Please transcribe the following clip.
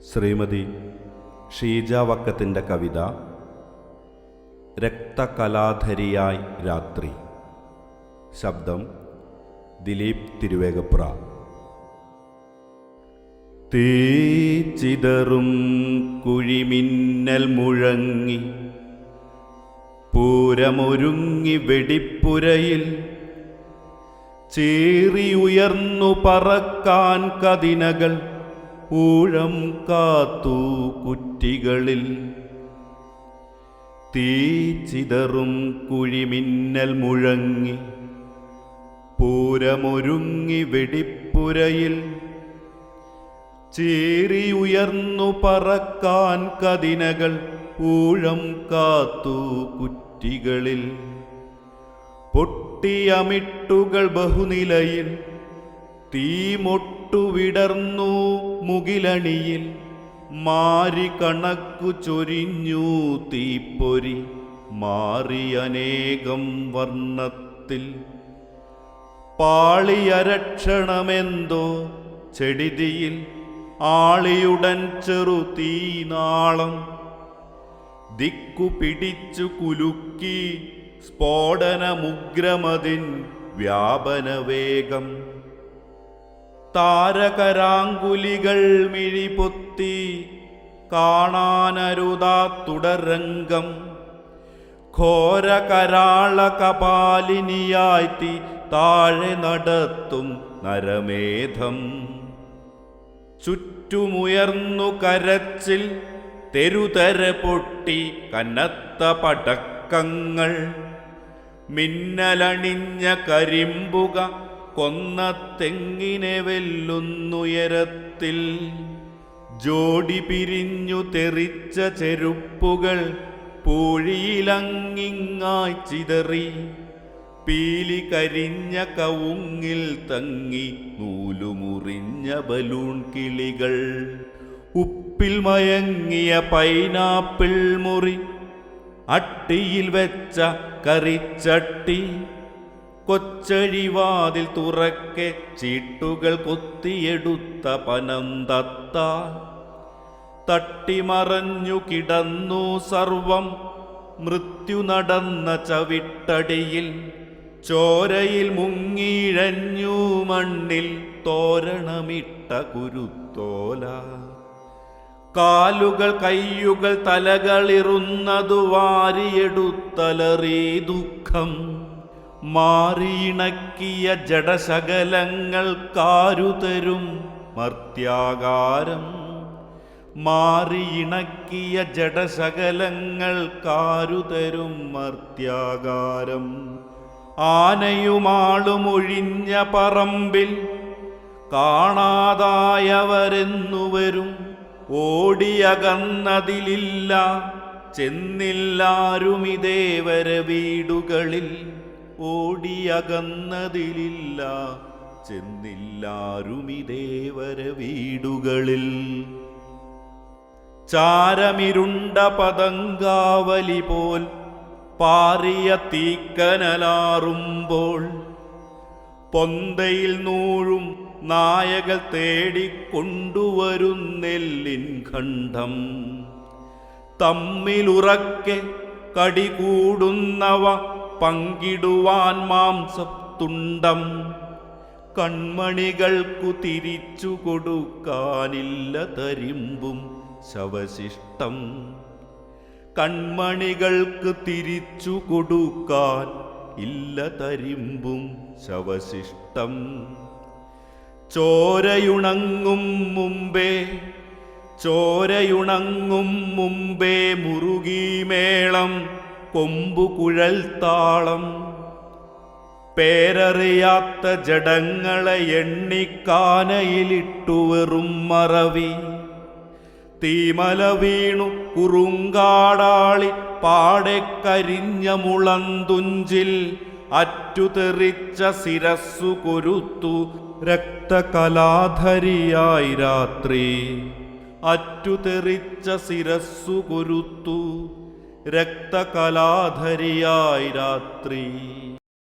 ശ്രീമതി ഷീജ വക്കത്തിൻ്റെ കവിത രക്തകലാധരിയായി രാത്രി. ശബ്ദം ദിലീപ് തിരുവേഗപ്പുറ. തീച്ചിതറും കുഴിമിന്നൽ മുഴങ്ങി പൂരമൊരുങ്ങി വെടിപ്പുരയിൽ ചീറിയുയർന്നു പറക്കാൻ കതിനകൾ ഊഴം കാത്തു കുറ്റികളിൽ. തീച്ചിതറും കുഴിമിന്നൽ മുഴങ്ങി പൂരമൊരുങ്ങി വെടിപ്പുരയിൽ ചീറിയുയർന്നു പറക്കാൻ കതിനകൾ ഊഴം കാത്തു കുറ്റികളിൽ. പൊട്ടിയമിട്ടുകൾ ബഹുനിലയിൽ തീമൊട്ടു വിടർന്നു മുകിലണിയിൽ. മാരി കണക്കു ചൊരിഞ്ഞു തീപ്പൊരി മാറിയനേകം വർണ്ണത്തിൽ. പാളിയരക്ഷണമെന്തോ ചെടിതിയിൽ ആളിയുടൻ ചെറുതീനാളം. ദിക്കു പിടിച്ചു കുലുക്കി സ്ഫോടനമുഗ്രമതിൻ വ്യാപനവേഗം. താരകരാങ്കുലികൾ മിഴിപൊത്തി കാണാനരുതാത്തുടരംഗം. ഘോരകരാള കപാലിനിയായി താഴെ നടത്തും നരമേധം. ചുറ്റുമുയർന്നു കരച്ചിൽ തെരുതര പൊട്ടി കനത്ത പടക്കങ്ങൾ. മിന്നലണിഞ്ഞ കരിമ്പുക കൊന്ന തെങ്ങിനെ വെല്ലുന്നുയരത്തിൽ. ജോഡി പിരിഞ്ഞു തെറിച്ച ചെരുപ്പുകൾ പൂഴിയിലങ്ങിങ്ങായി ചിതറി. പീലി കരിഞ്ഞ കവുങ്ങിൽ തങ്ങി നൂലുമുറിഞ്ഞ ബലൂൺ കിളികൾ. ഉപ്പിൽ മയങ്ങിയ പൈനാപ്പിൾ മുറി അട്ടിയിൽ വെച്ച കറിച്ചട്ടി. കൊച്ചഴിവാതിൽ തുറക്കെ ചീട്ടുകൾ കൊത്തിയെടുത്ത പനന്തത്ത. തട്ടിമറഞ്ഞു കിടന്നു സർവം മൃത്യു നടന്ന ചവിട്ടടിയിൽ. ചോരയിൽ മുങ്ങിഴഞ്ഞു മണ്ണിൽ തോരണമിട്ട കുരുത്തോല. കാലുകൾ കയ്യുകൾ തലകളിറുന്നതു വാരിയെടുത്തലറി ദുഃഖം. മാറിയിണക്കിയ ജഡശകലങ്ങൾ കാരുതരും മർത്യാകാരം. മാറിയിണക്കിയ ജഡശകലങ്ങൾ കാരുതരും മർത്യാകാരം. ആനയുമാളുമൊഴിഞ്ഞ പറമ്പിൽ കാണാതായവരെന്നുവരും. ഓടിയകന്നതിലില്ല ചെന്നില്ലാരുമിതേവര വീടുകളിൽ. ഓടിയകന്നതിലില്ല ചെന്നില്ലാരുമിതേവര വീടുകളിൽ. ചാരമിരുണ്ട പതങ്കാവലി പോൽ പാറിയ തീക്കനലാറുമ്പോൾ. പൊന്തയിൽ നൂഴും നായകൾ തേടിക്കൊണ്ടുവരുന്നെല്ലിൻ ഖണ്ഡം. തമ്മിലുറക്കെ കടികൂടുന്നവ പങ്കിടുവാൻ മാംസത്തുണ്ടം. കൺമണികൾക്കു തിരിച്ചു കൊടുക്കാനില്ല തരിമ്പും ശവശിഷ്ടം. കൺമണികൾക്ക് തിരിച്ചു കൊടുക്കാൻ ഇല്ല തരിമ്പും ശവശിഷ്ടം. ചോരയുണങ്ങും മുമ്പേ ചോരയുണങ്ങും മുമ്പേ മുറുകി മേളം കൊമ്പുകുഴൽ താളം. പേരറിയാത്ത ജഡങ്ങളെ എണ്ണിക്കാനയിലിട്ടു വെറും മറവി. തീമല വീണു കുറുങ്കാടാളി പാടെ കരിഞ്ഞ മുളന്തുഞ്ചിൽ. അറ്റുതെറിച്ച ശിരസ്സു കൊരുത്തു രക്തകലാധരിയായി രാത്രി. അറ്റുതെറിച്ച ശിരസ്സു കൊരുത്തു രക്തകലാധരിയായി രാത്രി.